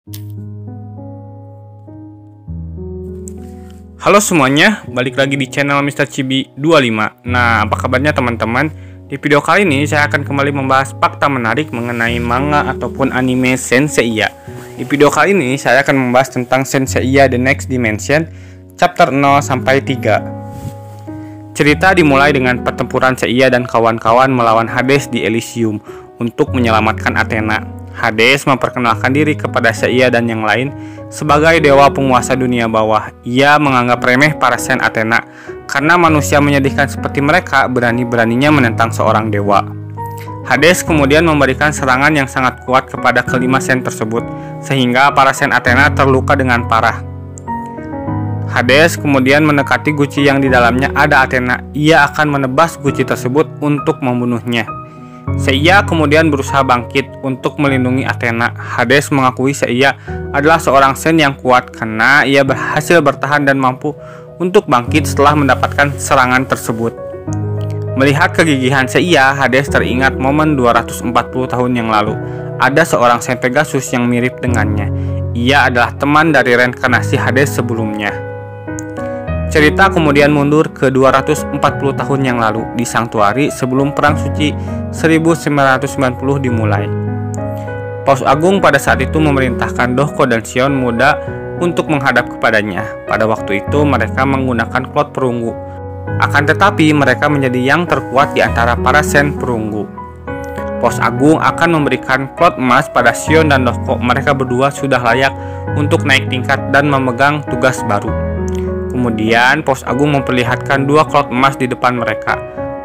Halo semuanya, balik lagi di channel Mr. Chibi 25. Nah, apa kabarnya teman-teman? Di video kali ini saya akan kembali membahas fakta menarik mengenai manga ataupun anime Senseiya. Di video kali ini saya akan membahas tentang Senseiya The Next Dimension chapter 0 sampai 3. Cerita dimulai dengan pertempuran Seiya dan kawan-kawan melawan Hades di Elysium untuk menyelamatkan Athena. Hades memperkenalkan diri kepada Seiya dan yang lain sebagai dewa penguasa dunia bawah. Ia menganggap remeh para Sen Athena karena manusia menyedihkan seperti mereka berani-beraninya menentang seorang dewa. Hades kemudian memberikan serangan yang sangat kuat kepada kelima Sen tersebut sehingga para Sen Athena terluka dengan parah. Hades kemudian mendekati guci yang di dalamnya ada Athena. Ia akan menebas guci tersebut untuk membunuhnya. Seiya kemudian berusaha bangkit untuk melindungi Athena. Hades mengakui Seiya adalah seorang Sen yang kuat karena ia berhasil bertahan dan mampu untuk bangkit setelah mendapatkan serangan tersebut. Melihat kegigihan Seiya, Hades teringat momen 240 tahun yang lalu. Ada seorang Sen Pegasus yang mirip dengannya. Ia adalah teman dari reinkarnasi Hades sebelumnya. Cerita kemudian mundur ke 240 tahun yang lalu di Sanctuary sebelum Perang Suci 1990 dimulai. Paus Agung pada saat itu memerintahkan Dohko dan Shion muda untuk menghadap kepadanya. Pada waktu itu mereka menggunakan klot perunggu. Akan tetapi mereka menjadi yang terkuat di antara para Sen perunggu. Paus Agung akan memberikan klot emas pada Shion dan Dohko. Mereka berdua sudah layak untuk naik tingkat dan memegang tugas baru. Kemudian Paus Agung memperlihatkan dua klot emas di depan mereka,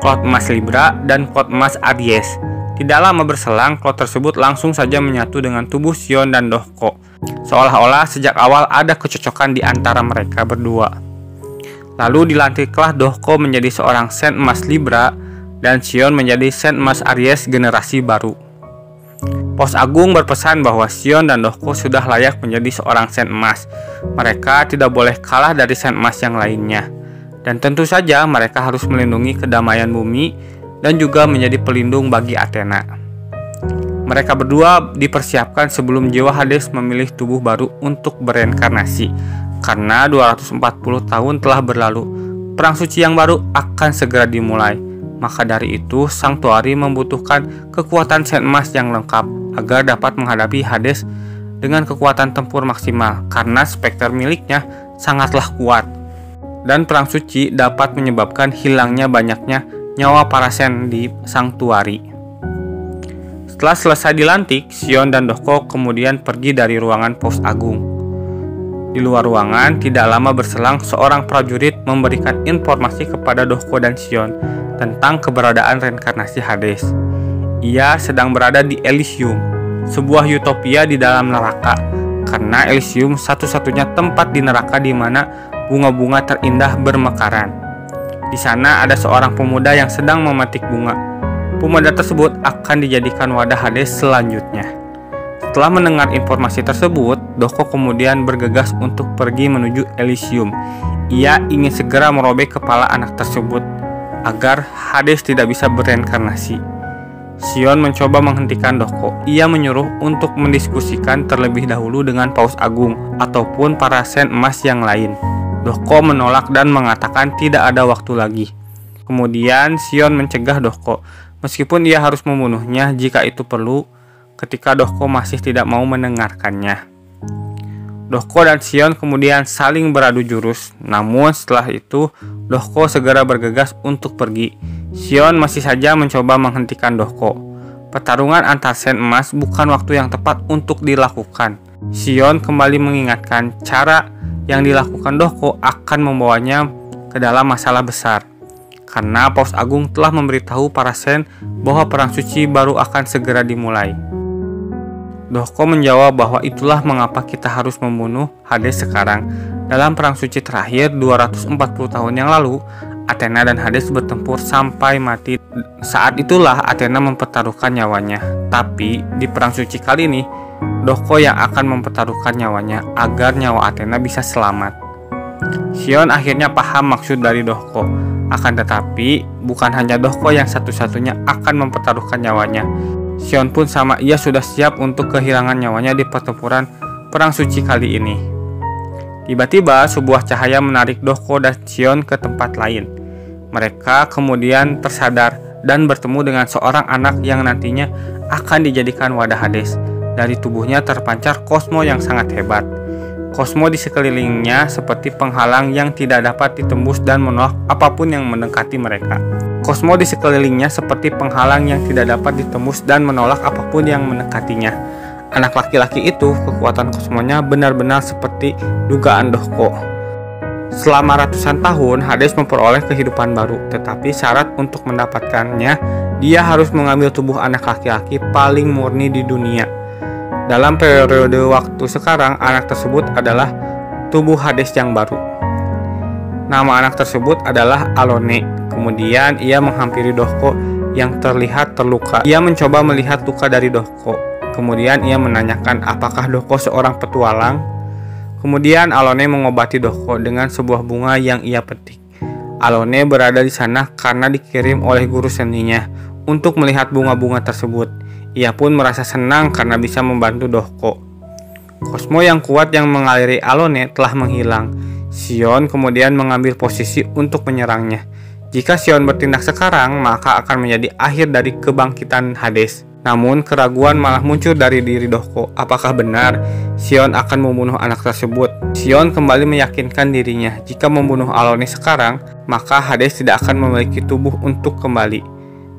klot emas Libra dan klot emas Aries. Tidak lama berselang, klot tersebut langsung saja menyatu dengan tubuh Shion dan Dohko. Seolah-olah sejak awal ada kecocokan di antara mereka berdua. Lalu dilantiklah Dohko menjadi seorang Sen emas Libra dan Shion menjadi Sen emas Aries generasi baru. Paus Agung berpesan bahwa Shion dan Dohko sudah layak menjadi seorang Sen emas. Mereka tidak boleh kalah dari Sen emas yang lainnya. Dan tentu saja mereka harus melindungi kedamaian bumi dan juga menjadi pelindung bagi Athena. Mereka berdua dipersiapkan sebelum jiwa Hades memilih tubuh baru untuk bereinkarnasi. Karena 240 tahun telah berlalu, perang suci yang baru akan segera dimulai. Maka dari itu, Sanctuary membutuhkan kekuatan Sen emas yang lengkap agar dapat menghadapi Hades dengan kekuatan tempur maksimal karena spekter miliknya sangatlah kuat. Dan perang suci dapat menyebabkan hilangnya banyaknya nyawa para Sen di Sanctuary. Setelah selesai dilantik, Shion dan Dohko kemudian pergi dari ruangan Paus Agung. Di luar ruangan, tidak lama berselang seorang prajurit memberikan informasi kepada Dohko dan Shion tentang keberadaan reinkarnasi Hades. Ia sedang berada di Elysium, sebuah utopia di dalam neraka, karena Elysium satu-satunya tempat di neraka di mana bunga-bunga terindah bermekaran. Di sana ada seorang pemuda yang sedang memetik bunga. Pemuda tersebut akan dijadikan wadah Hades selanjutnya. Setelah mendengar informasi tersebut, Dohko kemudian bergegas untuk pergi menuju Elysium. Ia ingin segera merobek kepala anak tersebut agar Hades tidak bisa bereinkarnasi. Shion mencoba menghentikan Dohko. Ia menyuruh untuk mendiskusikan terlebih dahulu dengan Paus Agung ataupun para Sen emas yang lain. Dohko menolak dan mengatakan tidak ada waktu lagi. Kemudian Shion mencegah Dohko, meskipun ia harus membunuhnya jika itu perlu, ketika Dohko masih tidak mau mendengarkannya. Dohko dan Shion kemudian saling beradu jurus. Namun setelah itu, Dohko segera bergegas untuk pergi. Shion masih saja mencoba menghentikan Dohko. Pertarungan antar Sen emas bukan waktu yang tepat untuk dilakukan. Shion kembali mengingatkan cara yang dilakukan Dohko akan membawanya ke dalam masalah besar. Karena Paus Agung telah memberitahu para Sen bahwa perang suci baru akan segera dimulai. Dohko menjawab bahwa itulah mengapa kita harus membunuh Hades sekarang. Dalam perang suci terakhir 240 tahun yang lalu, Athena dan Hades bertempur sampai mati. Saat itulah Athena mempertaruhkan nyawanya. Tapi di perang suci kali ini, Dohko yang akan mempertaruhkan nyawanya agar nyawa Athena bisa selamat. Shion akhirnya paham maksud dari Dohko. Akan tetapi, bukan hanya Dohko yang satu-satunya akan mempertaruhkan nyawanya. Shion pun sama, ia sudah siap untuk kehilangan nyawanya di pertempuran perang suci kali ini. Tiba-tiba sebuah cahaya menarik Dohko dan Sion ke tempat lain. Mereka kemudian tersadar dan bertemu dengan seorang anak yang nantinya akan dijadikan wadah Hades. Dari tubuhnya terpancar kosmo yang sangat hebat. Kosmo di sekelilingnya seperti penghalang yang tidak dapat ditembus dan menolak apapun yang mendekati mereka. Kosmo di sekelilingnya seperti penghalang yang tidak dapat ditembus dan menolak apapun yang mendekatinya. Anak laki-laki itu, kekuatan kosmonya benar-benar seperti dugaan Dohko. Selama ratusan tahun, Hades memperoleh kehidupan baru, tetapi syarat untuk mendapatkannya, dia harus mengambil tubuh anak laki-laki paling murni di dunia. Dalam periode waktu sekarang, anak tersebut adalah tubuh Hades yang baru. Nama anak tersebut adalah Alone. Kemudian ia menghampiri Dohko yang terlihat terluka. Ia mencoba melihat luka dari Dohko. Kemudian ia menanyakan apakah Dohko seorang petualang. Kemudian Alone mengobati Dohko dengan sebuah bunga yang ia petik. Alone berada di sana karena dikirim oleh guru seninya untuk melihat bunga-bunga tersebut. Ia pun merasa senang karena bisa membantu Dohko. Kosmo yang kuat yang mengaliri Alone telah menghilang. Sion kemudian mengambil posisi untuk menyerangnya. Jika Sion bertindak sekarang, maka akan menjadi akhir dari kebangkitan Hades. Namun keraguan malah muncul dari diri Dohko. Apakah benar Sion akan membunuh anak tersebut? Sion kembali meyakinkan dirinya, jika membunuh Alone sekarang, maka Hades tidak akan memiliki tubuh untuk kembali.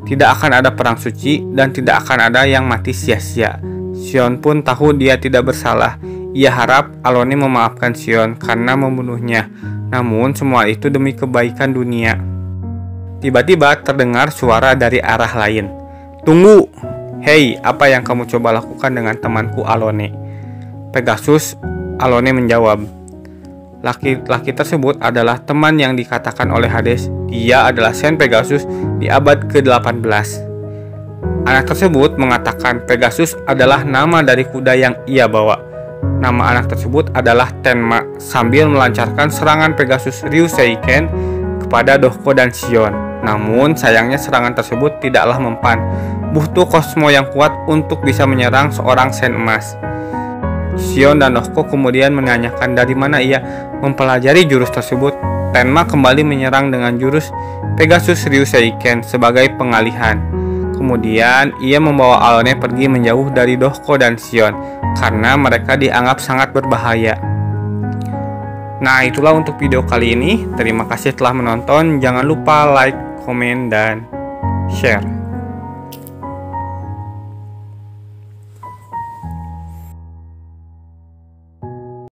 Tidak akan ada perang suci dan tidak akan ada yang mati sia-sia. Sion pun tahu dia tidak bersalah. Ia harap Alone memaafkan Sion karena membunuhnya. Namun semua itu demi kebaikan dunia. Tiba-tiba terdengar suara dari arah lain. "Tunggu! Hei, apa yang kamu coba lakukan dengan temanku Alone?" "Pegasus," Alone menjawab. Laki-laki tersebut adalah teman yang dikatakan oleh Hades. Dia adalah Saint Pegasus di abad ke-18. Anak tersebut mengatakan Pegasus adalah nama dari kuda yang ia bawa. Nama anak tersebut adalah Tenma, sambil melancarkan serangan Pegasus Ryuseiken kepada Dohko dan Sion. Namun sayangnya serangan tersebut tidaklah mempan. Butuh kosmo yang kuat untuk bisa menyerang seorang Saint Emas. Sion dan Dohko kemudian menanyakan dari mana ia mempelajari jurus tersebut. Tenma kembali menyerang dengan jurus Pegasus Ryuseiken sebagai pengalihan. Kemudian ia membawa Alone pergi menjauh dari Dohko dan Sion karena mereka dianggap sangat berbahaya. Nah, itulah untuk video kali ini. Terima kasih telah menonton. Jangan lupa like, komen, dan share.